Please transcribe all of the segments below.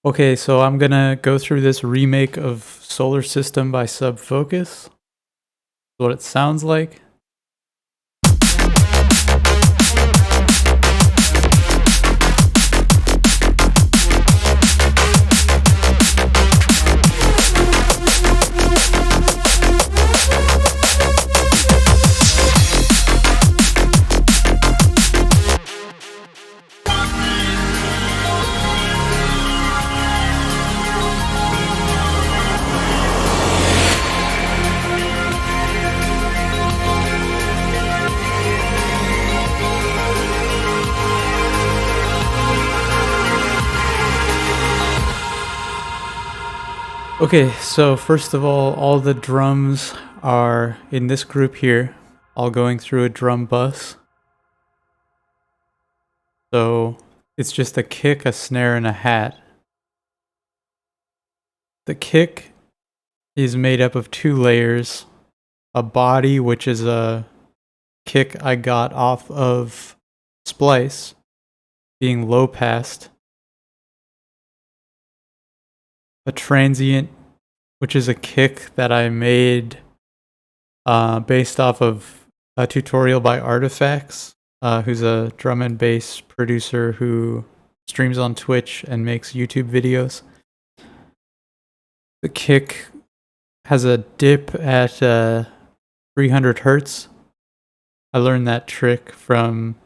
Okay, so I'm gonna go through this remake of Solar System by Subfocus. What it sounds like. Okay, so first of all the drums are in this group here, all going through a drum bus. So it's just a kick, a snare, and a hat. The kick is made up of two layers, a body, which is a kick I got off of Splice, being low passed, a transient, which is a kick that I made based off of a tutorial by Artifacts, who's a drum and bass producer who streams on Twitch and makes YouTube videos. The kick has a dip at 300 hertz. I learned that trick from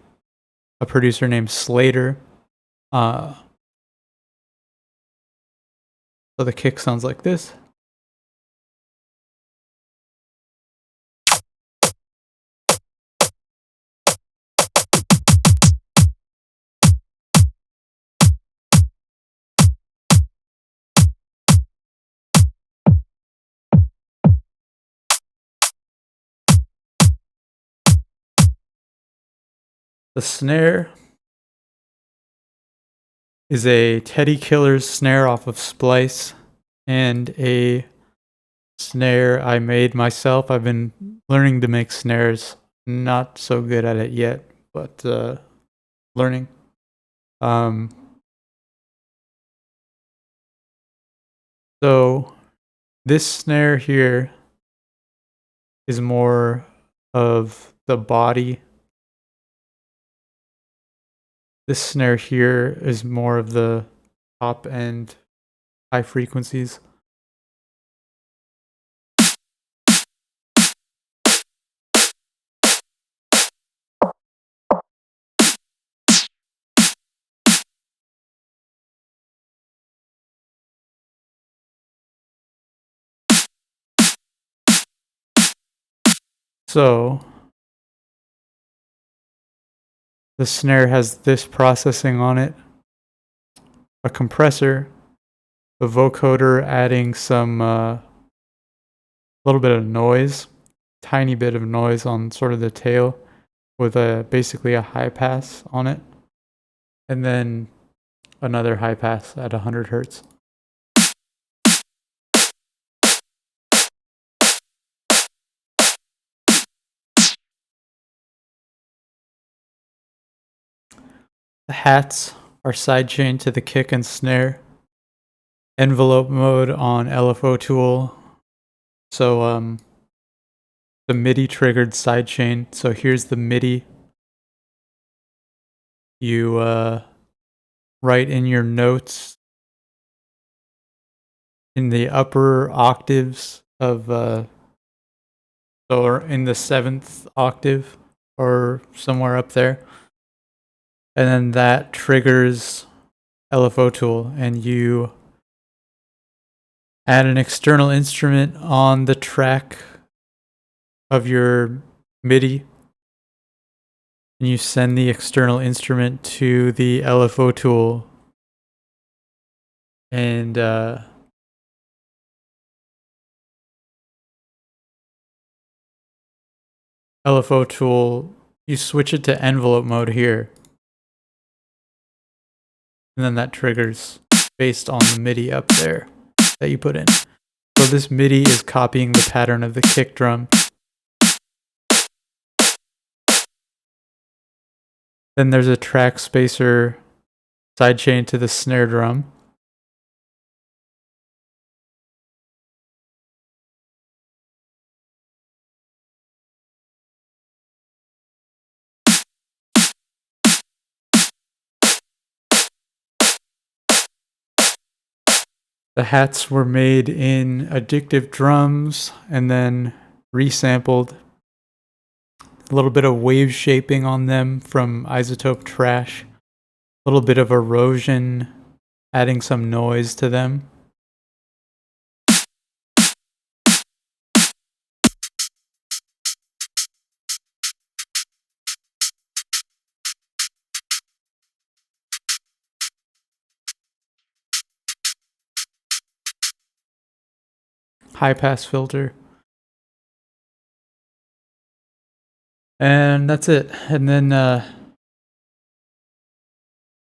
a producer named Slater. So the kick sounds like this. The snare is a Teddy Killer's snare off of Splice and a snare I made myself. I've been learning to make snares. Not so good at it yet, but learning. So this snare here is more of the body. This snare here is more of the top end high frequencies. So the snare has this processing on it, a compressor, a vocoder adding some little bit of noise, tiny bit of noise on sort of the tail with basically a high pass on it, and then another high pass at 100 hertz. The hats are sidechained to the kick and snare. Envelope mode on LFO tool. So the MIDI triggered sidechain. So here's the MIDI. You write in your notes in the upper octaves of or in the 7th octave or somewhere up there. And then that triggers LFO tool, and you add an external instrument on the track of your MIDI, and you send the external instrument to the LFO tool, and LFO tool, you switch it to envelope mode here, and then that triggers based on the MIDI up there that you put in. So this MIDI is copying the pattern of the kick drum. Then there's a track spacer sidechain to the snare drum. The hats were made in Addictive Drums and then resampled. A little bit of wave shaping on them from Isotope Trash. A little bit of erosion, adding some noise to them. High pass filter. And that's it. And then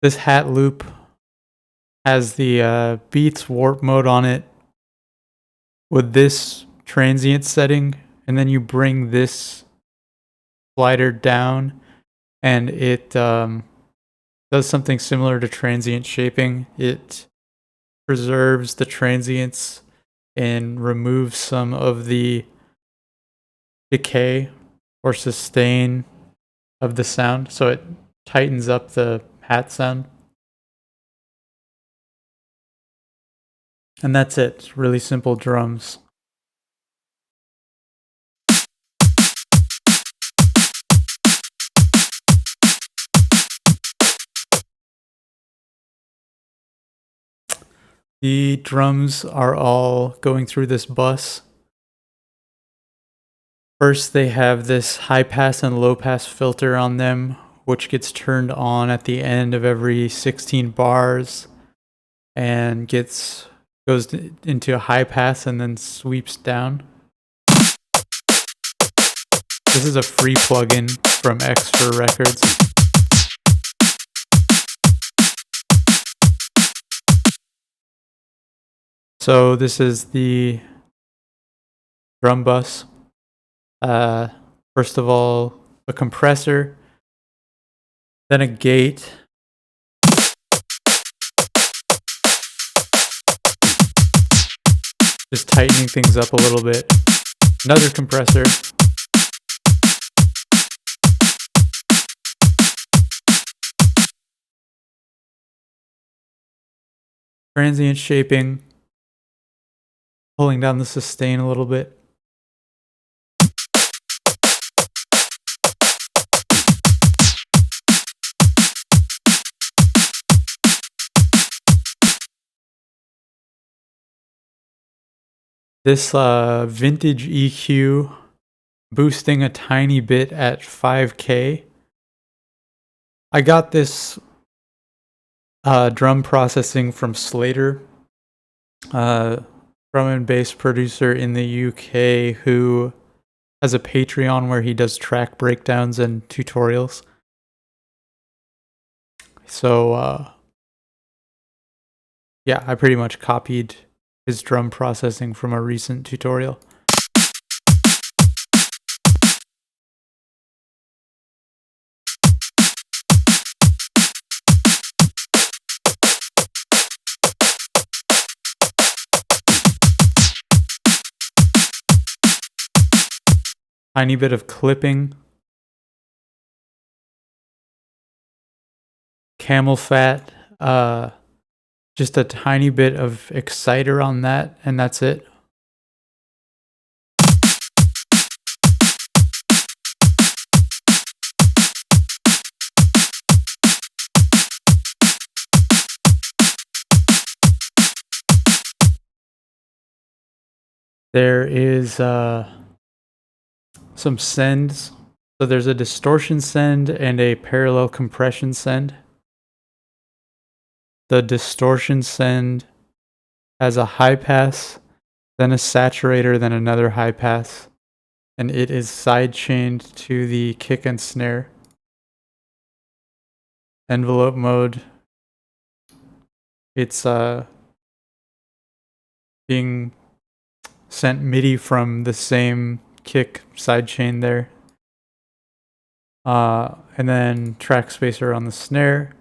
this hat loop has the Beats warp mode on it with this transient setting, and then you bring this slider down and it does something similar to transient shaping. It preserves the transients and removes some of the decay or sustain of the sound, so it tightens up the hat sound. And that's it. Really simple drums. The drums are all going through this bus. First, they have this high pass and low pass filter on them, which gets turned on at the end of every 16 bars and goes into a high pass and then sweeps down. This is a free plugin from Extra Records. So this is the drum bus. First of all, a compressor, then a gate, just tightening things up a little bit, another compressor, transient shaping, pulling down the sustain a little bit. This vintage EQ boosting a tiny bit at 5K. I got this drum processing from Slater, drum and bass producer in the UK who has a Patreon where he does track breakdowns and tutorials. So yeah, I pretty much copied his drum processing from a recent tutorial. Tiny bit of clipping. Camel fat. Just a tiny bit of exciter on that, and that's it. There is some sends. So there's a distortion send and a parallel compression send. The distortion send has a high pass, then a saturator, then another high pass, and it is sidechained to the kick and snare. Envelope mode, it's being sent MIDI from the same kick sidechain there. And then track spacer on the snare.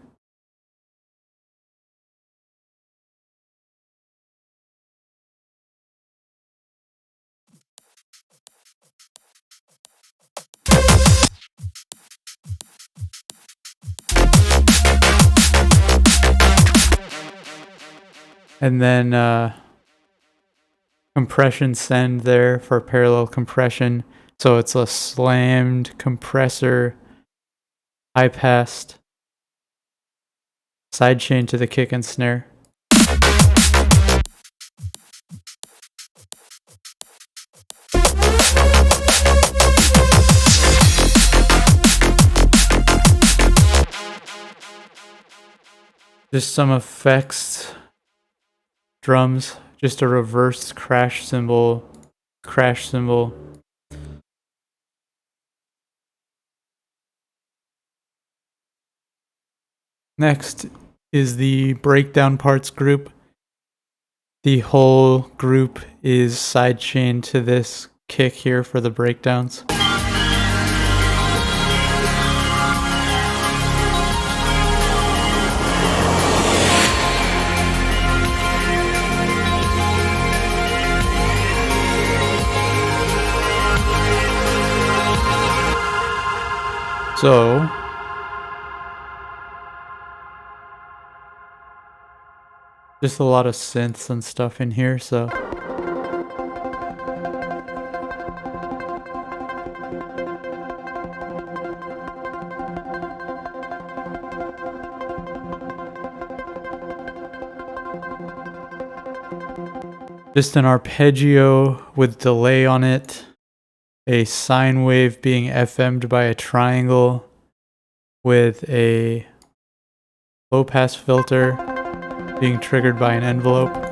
And then compression send there for parallel compression. So it's a slammed compressor, high passed sidechain to the kick and snare. Just some effects, drums, just a reverse crash cymbal. Next is the breakdown parts group. The whole group is sidechained to this kick here for the breakdowns. So just a lot of synths and stuff in here, so just an arpeggio with delay on it, a sine wave being FM'd by a triangle with a low pass filter being triggered by an envelope.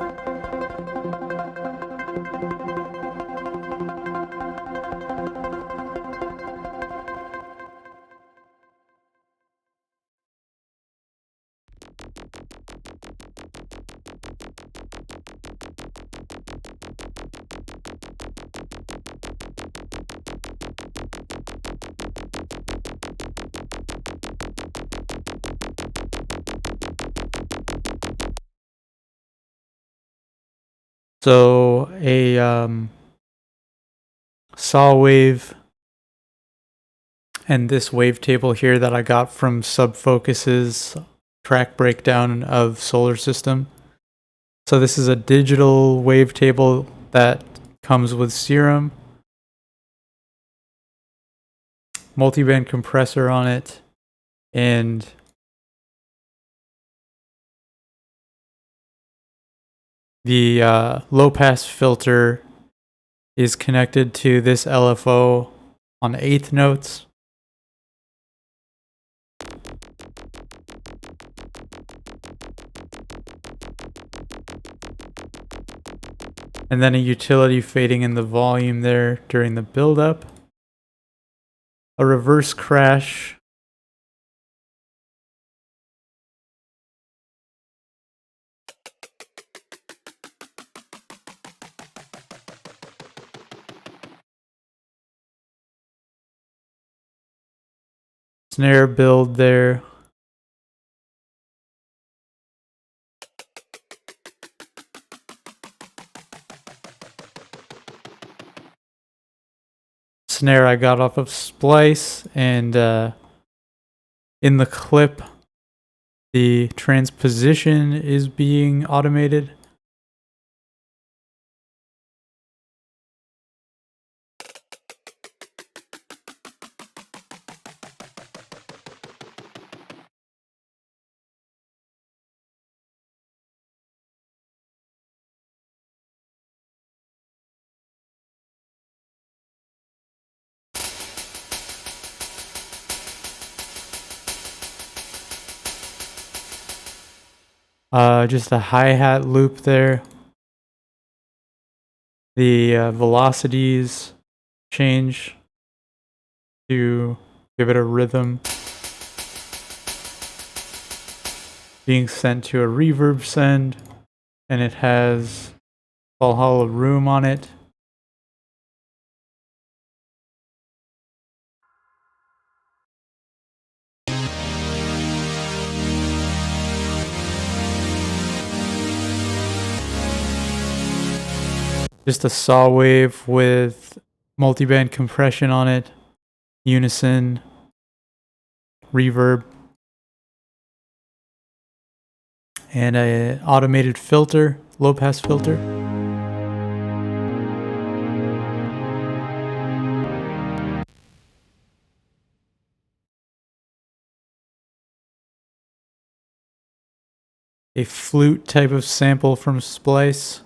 So a saw wave and this wavetable here that I got from Subfocus's track breakdown of Solar System. So this is a digital wavetable that comes with Serum, multiband compressor on it, and the low pass filter is connected to this LFO on 8th notes. And then a utility fading in the volume there during the build-up. A reverse crash. Snare build there. Snare I got off of Splice, and in the clip the transposition is being automated. Just a hi-hat loop there. The velocities change to give it a rhythm. Being sent to a reverb send, and it has Valhalla Room on it. Just a saw wave with multiband compression on it, unison, reverb. and an automated filter, low pass filter. A flute type of sample from Splice.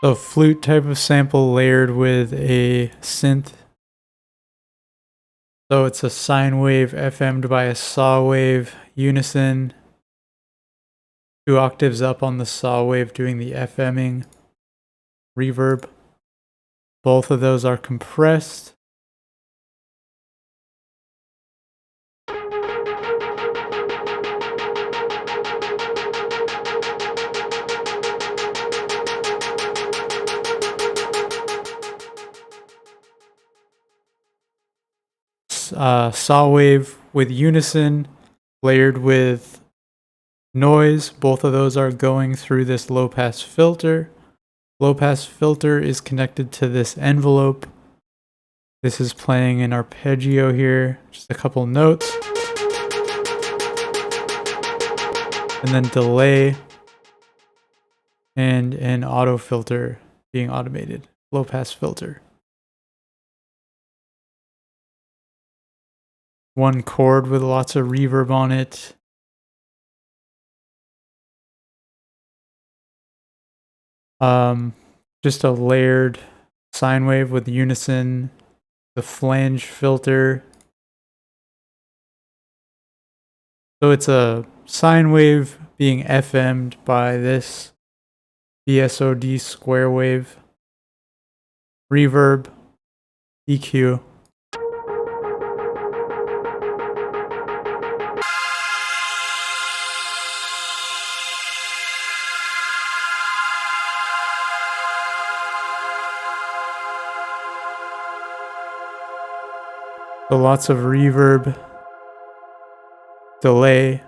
So flute type of sample layered with a synth. So it's a sine wave FM'd by a saw wave, unison, 2 octaves up on the saw wave doing the FMing, reverb. Both of those are compressed. Saw wave with unison layered with noise. Both of those are going through this low pass filter. Low pass filter is connected to this envelope. This is playing an arpeggio here, just a couple notes. And then delay and an auto filter being automated. Low pass filter. One chord with lots of reverb on it. Just a layered sine wave with unison, the flange filter. So it's a sine wave being FM'd by this BSOD square wave, reverb, EQ. So lots of reverb, delay,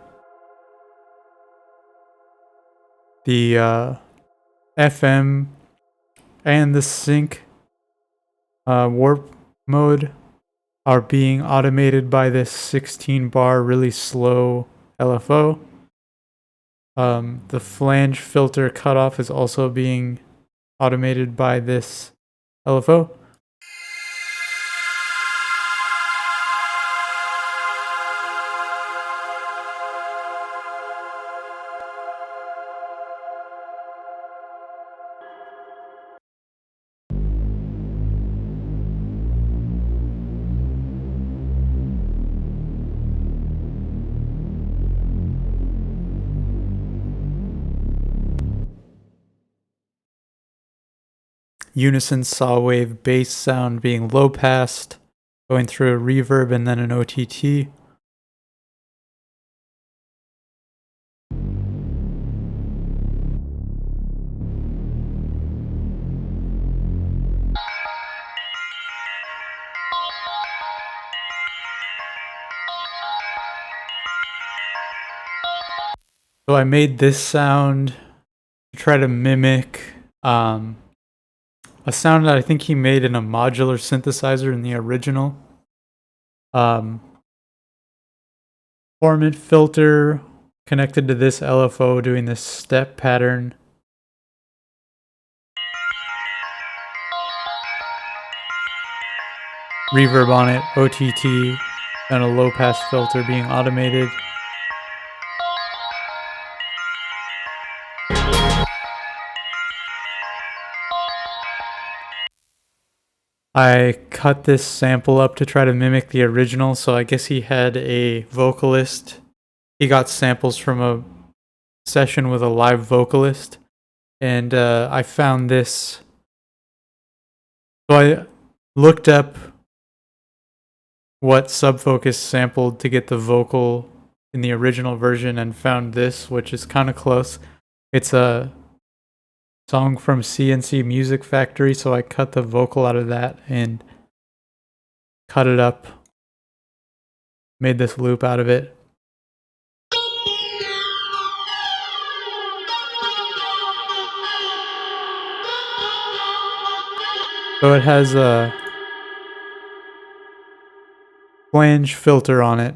the FM and the sync warp mode are being automated by this 16 bar really slow LFO. The flange filter cutoff is also being automated by this LFO. Unison saw wave bass sound being low passed, going through a reverb and then an OTT. So I made this sound to try to mimic a sound that I think he made in a modular synthesizer in the original. Formant filter connected to this LFO doing this step pattern. Reverb on it, OTT, and a low pass filter being automated. I cut this sample up to try to mimic the original, so I guess he had a vocalist. He got samples from a session with a live vocalist, and I found this. So I looked up what Subfocus sampled to get the vocal in the original version and found this, which is kind of close. It's a song from CNC Music Factory, so I cut the vocal out of that and cut it up, made this loop out of it. So it has a flange filter on it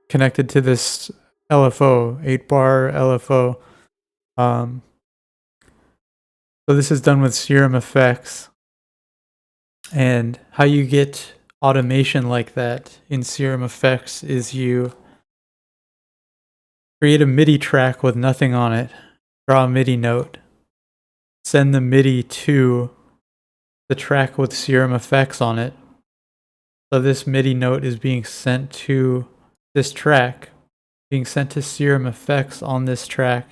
connected to this LFO, 8-bar LFO. So this is done with Serum Effects. And how you get automation like that in Serum Effects is you create a MIDI track with nothing on it, draw a MIDI note, send the MIDI to the track with Serum Effects on it. So this MIDI note is being sent to this track, being sent to Serum Effects on this track,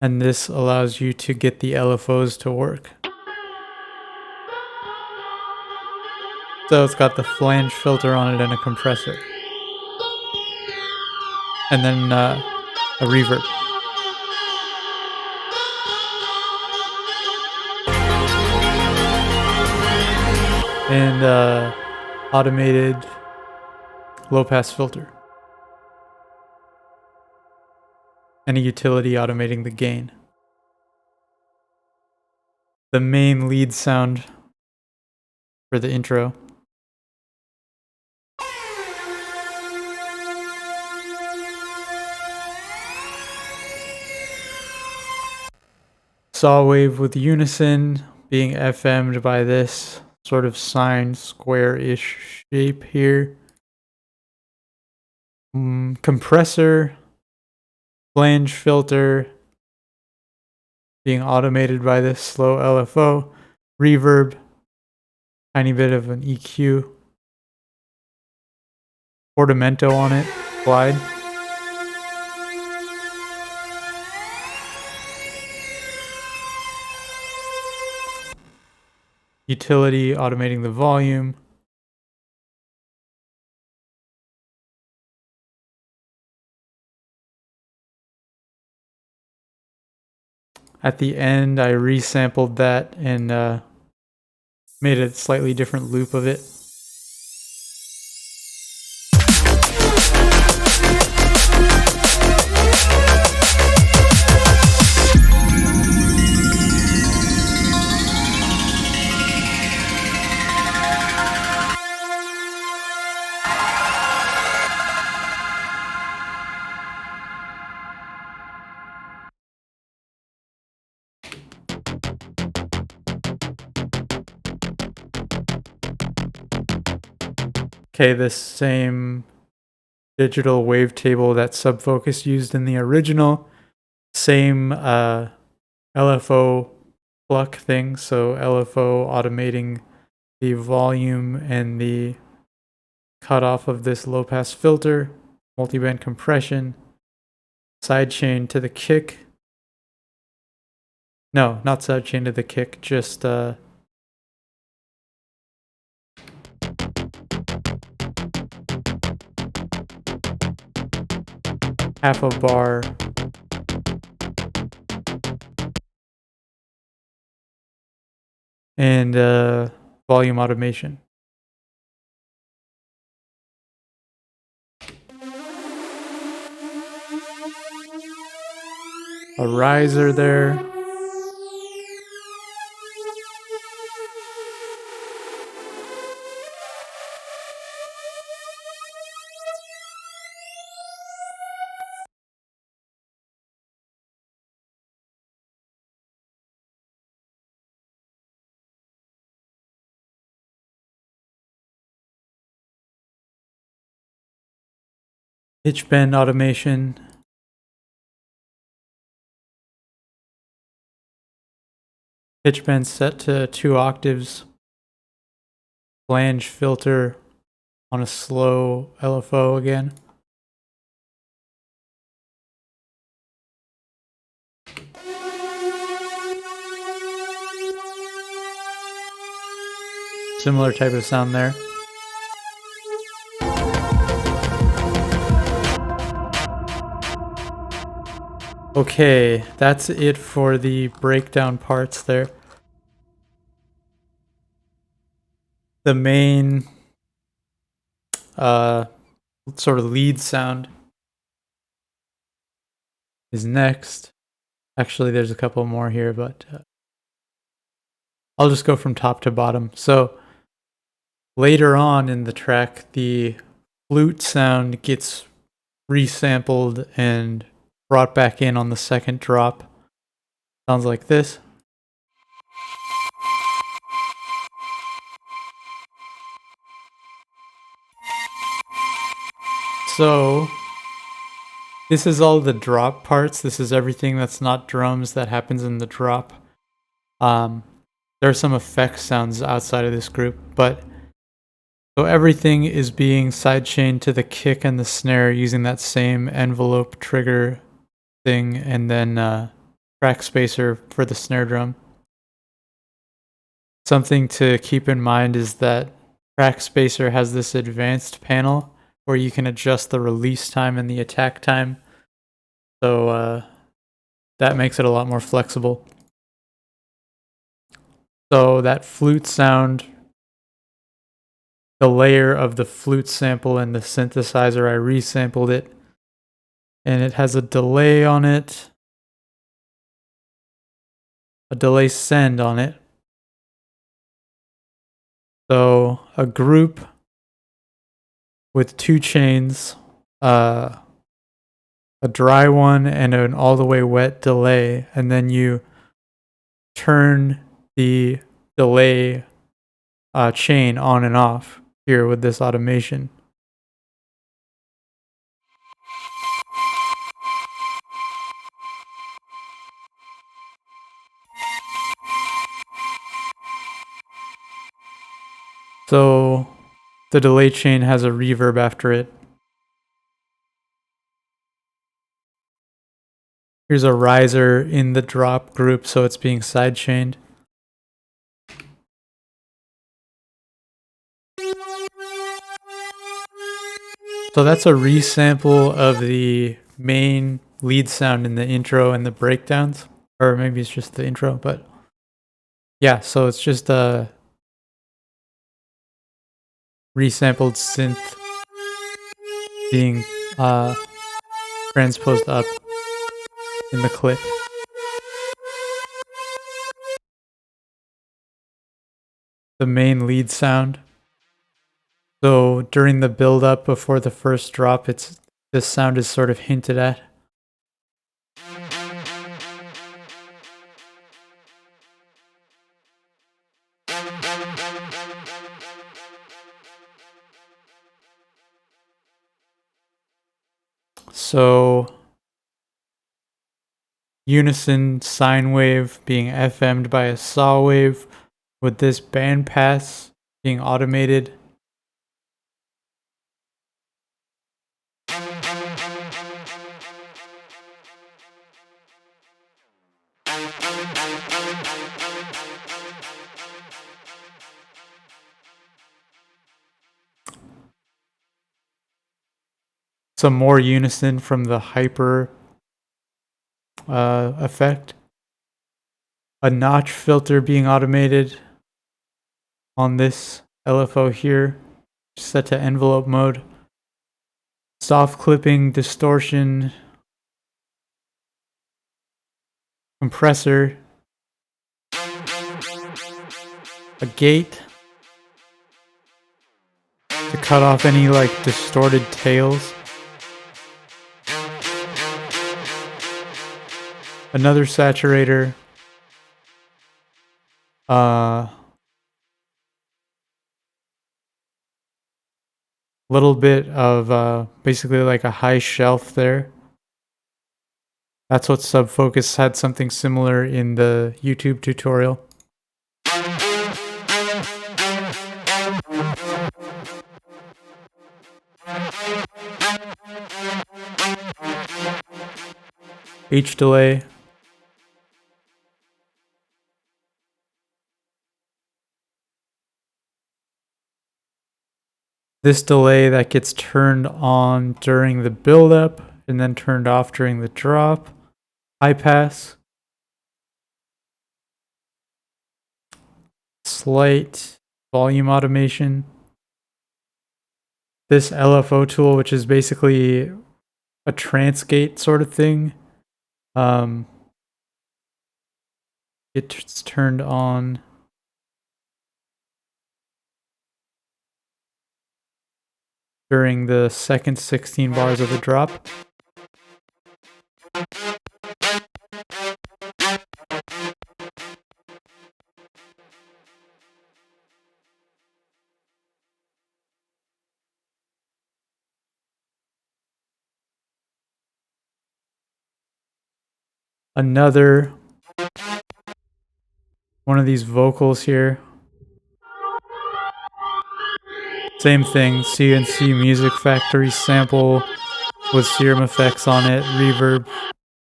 and this allows you to get the LFOs to work. So it's got the flange filter on it and a compressor. And then a reverb. And automated low pass filter. And a utility automating the gain. The main lead sound for the intro. Saw wave with unison being FM'd by this sort of sine square-ish shape here. Compressor, flange filter being automated by this slow LFO. Reverb, tiny bit of an EQ. Portamento on it, glide. Utility automating the volume. At the end, I resampled that and made a slightly different loop of it. Okay, this same digital wavetable that Subfocus used in the original, same LFO pluck thing, so LFO automating the volume and the cutoff of this low pass filter, multiband compression, sidechain to the kick. No, not sidechain to the kick, just half a bar. And volume automation. A riser there. Pitch bend automation. Pitch bend set to 2 octaves. Flange filter on a slow LFO again. Similar type of sound there. Okay, that's it for the breakdown parts there. The main sort of lead sound is next. Actually, there's a couple more here, but I'll just go from top to bottom. So later on in the track, the flute sound gets resampled and brought back in on the second drop. Sounds like this. So this is all the drop parts. This is everything that's not drums that happens in the drop. There are some effect sounds outside of this group, but so everything is being sidechained to the kick and the snare using that same envelope trigger thing, and then track spacer for the snare drum. Something to keep in mind is that track spacer has this advanced panel where you can adjust the release time and the attack time. So that makes it a lot more flexible. So that flute sound, the layer of the flute sample and the synthesizer, I resampled it, and it has a delay on it, a delay send on it. So a group with 2 chains, a dry one and an all the way wet delay, and then you turn the delay chain on and off here with this automation. So the delay chain has a reverb after it. Here's a riser in the drop group, so it's being sidechained. So that's a resample of the main lead sound in the intro and the breakdowns. Or maybe it's just the intro, but yeah, so it's just a resampled synth being transposed up in the clip. The main lead sound. So during the build up before the first drop, this sound is sort of hinted at. So unison sine wave being FM'd by a saw wave with this bandpass being automated. Some more unison from the hyper effect. A notch filter being automated on this LFO here, set to envelope mode. Soft clipping, distortion, compressor, a gate to cut off any like distorted tails. Another saturator. Little bit of basically like a high shelf there. That's what Subfocus had something similar in the YouTube tutorial. H delay. This delay that gets turned on during the build-up and then turned off during the drop. High pass. Slight volume automation. This LFO tool, which is basically a transgate sort of thing. It's turned on during the second 16 bars of the drop. Another one of these vocals here. Same thing, CNC Music Factory sample with serum effects on it, reverb,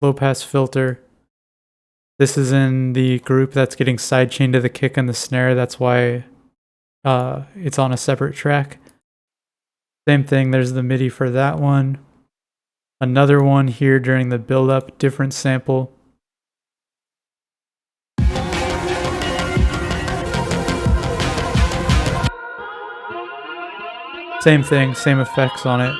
low pass filter. This is in the group that's getting sidechained to the kick and the snare. That's why it's on a separate track. Same thing, there's the MIDI for that one. Another one here during the build up, different sample. Same thing, same effects on it.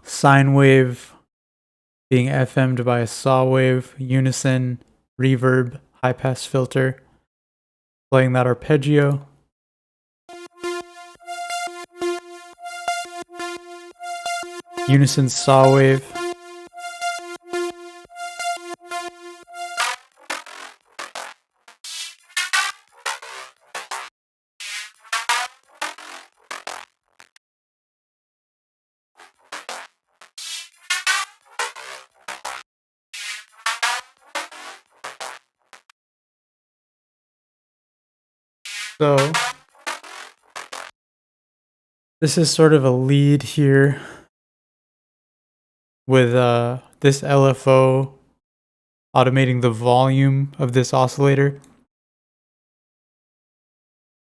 Sine wave being FM'd by a saw wave, unison, reverb, high pass filter. Playing that arpeggio. Unison saw wave. So this is sort of a lead here with this LFO automating the volume of this oscillator,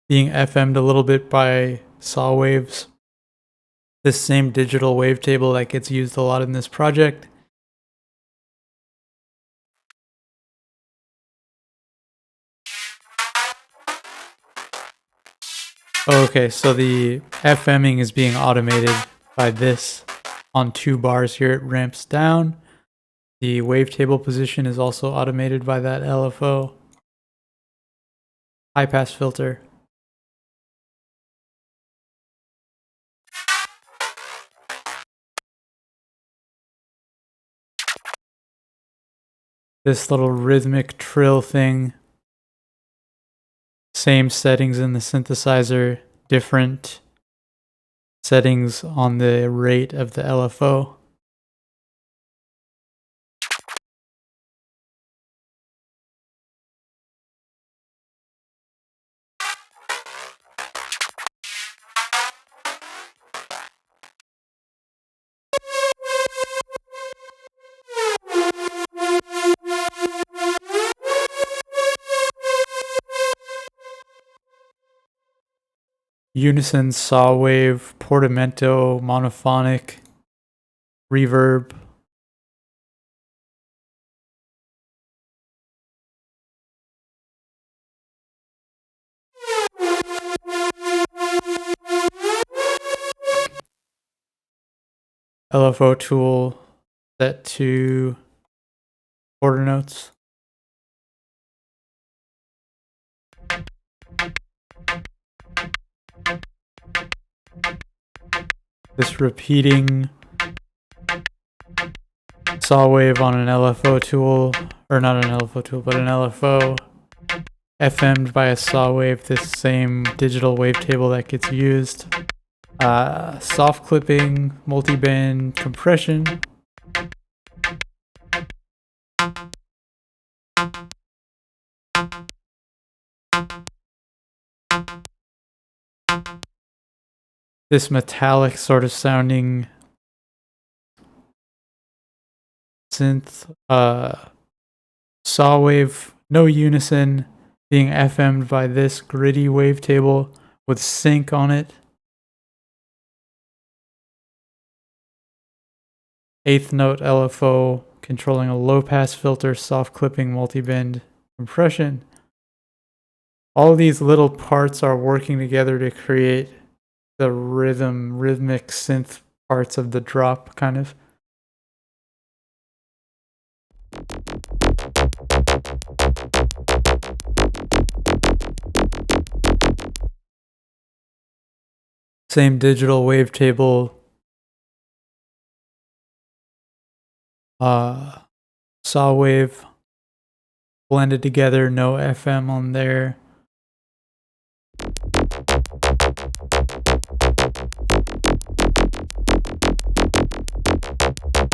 being FM'd a little bit by saw waves. This same digital wavetable that gets used a lot in this project. Okay, so the FMing is being automated by this on 2 bars here. It ramps down. The wavetable position is also automated by that LFO. High pass filter. This little rhythmic trill thing. Same settings in the synthesizer, different settings on the rate of the LFO. Unison, saw wave, portamento, monophonic, reverb. LFO tool set to quarter notes. This repeating saw wave on an LFO tool, or not an LFO tool, but an LFO FM'd by a saw wave, this same digital wavetable that gets used. Soft clipping, multi-band compression. This metallic sort of sounding synth, saw wave, no unison, being FM'd by this gritty wavetable with sync on it. 8th note LFO controlling a low pass filter, soft clipping, multi-band compression. all these little parts are working together to create the rhythmic synth parts of the drop, kind of. Same digital wavetable. Saw wave blended together, no FM on there.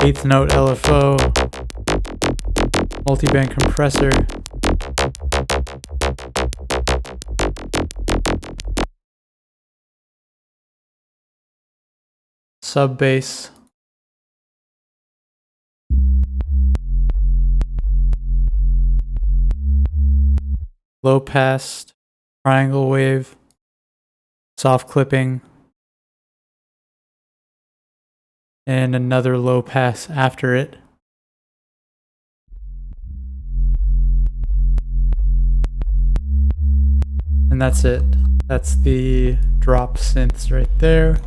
Eighth note LFO, multiband compressor. Sub bass. Low pass, triangle wave, soft clipping, and another low pass after it. And that's it. That's the drop synths right there.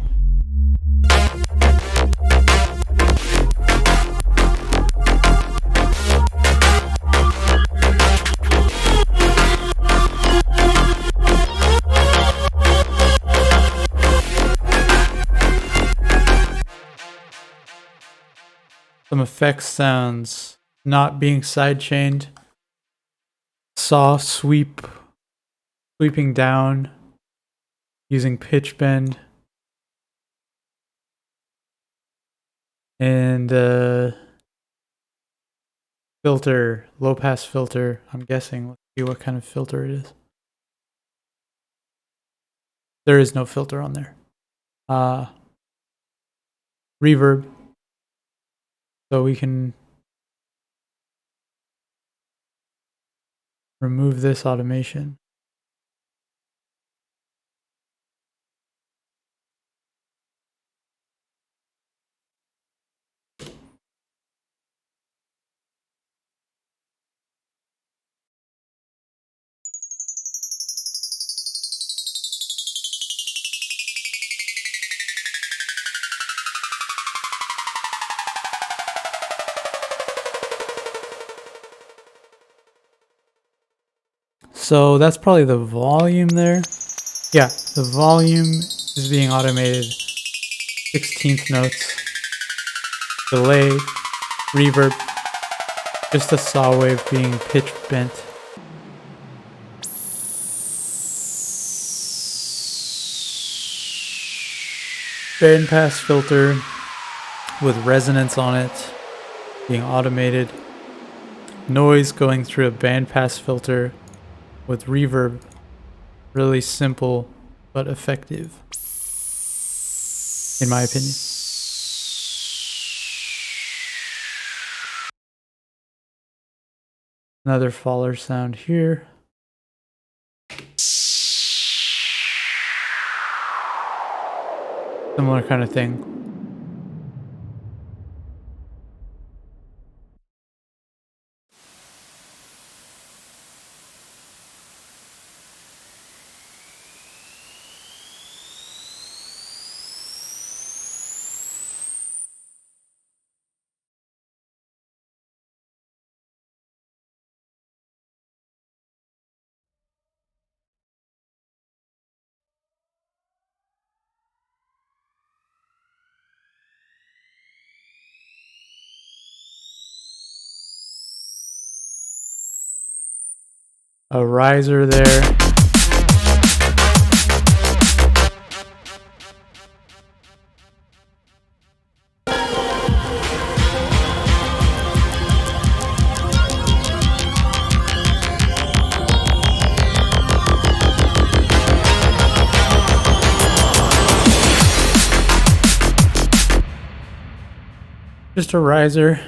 Some effects sounds not being sidechained. Saw sweeping down using pitch bend. And filter, low pass filter. I'm guessing. Let's see what kind of filter it is. There is no filter on there. Reverb. So we can remove this automation. So that's probably the volume there. Yeah, the volume is being automated. 16th notes. Delay, reverb, just a saw wave being pitch bent. Bandpass filter with resonance on it being automated. Noise going through a bandpass filter with reverb. Really simple but effective, in my opinion. Another faller sound here. Similar kind of thing. A riser there. Just a riser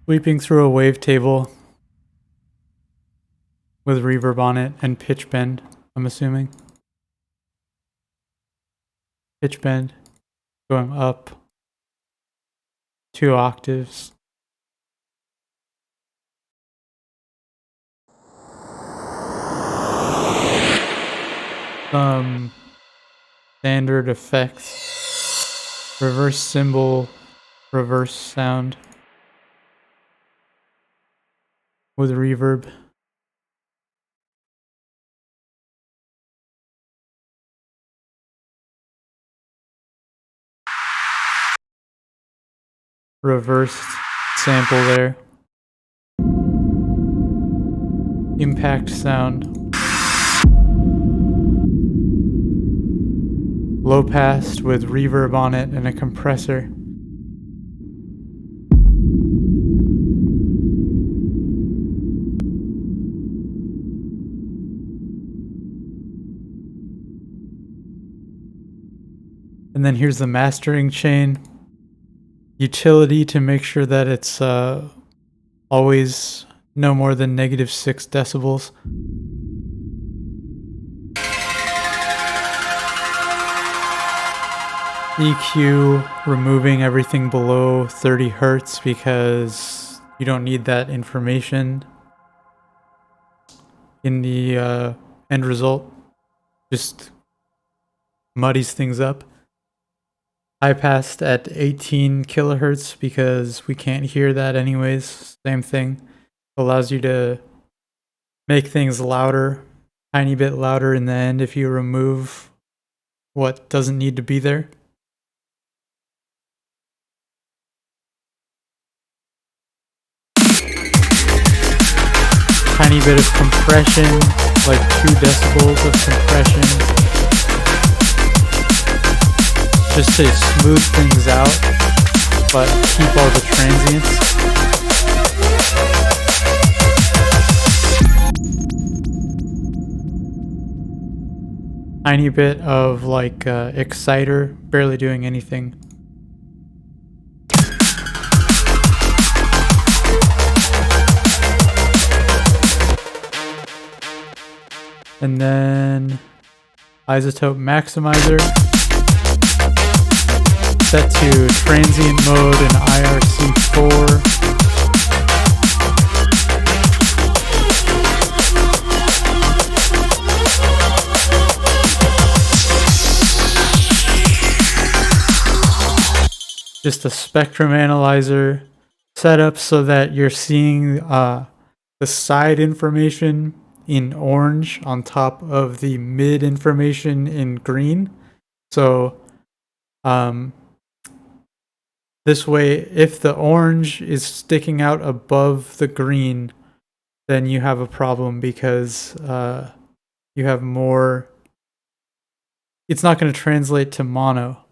sweeping through a wavetable with reverb on it and pitch bend, I'm assuming. Pitch bend going up 2 octaves. some standard effects, reverse cymbal, reverse sound with reverb. Reversed sample there. Impact sound. Low pass with reverb on it and a compressor. And then here's the mastering chain. Utility to make sure that it's always no more than -6 decibels. EQ, removing everything below 30 hertz because you don't need that information in the end result. Just muddies things up. High passed at 18 kilohertz because we can't hear that anyways. Same thing. Allows you to make things louder, tiny bit louder in the end if you remove what doesn't need to be there. Tiny bit of compression, like 2 decibels of compression. Just to smooth things out, but keep all the transients. Tiny bit of like exciter, barely doing anything. And then isotope maximizer. Set to transient mode in IRC4. Just a spectrum analyzer set up so that you're seeing the side information in orange on top of the mid information in green. So this way, if the orange is sticking out above the green, then you have a problem because you have more. It's not going to translate to mono.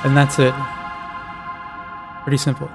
And that's it. Pretty simple.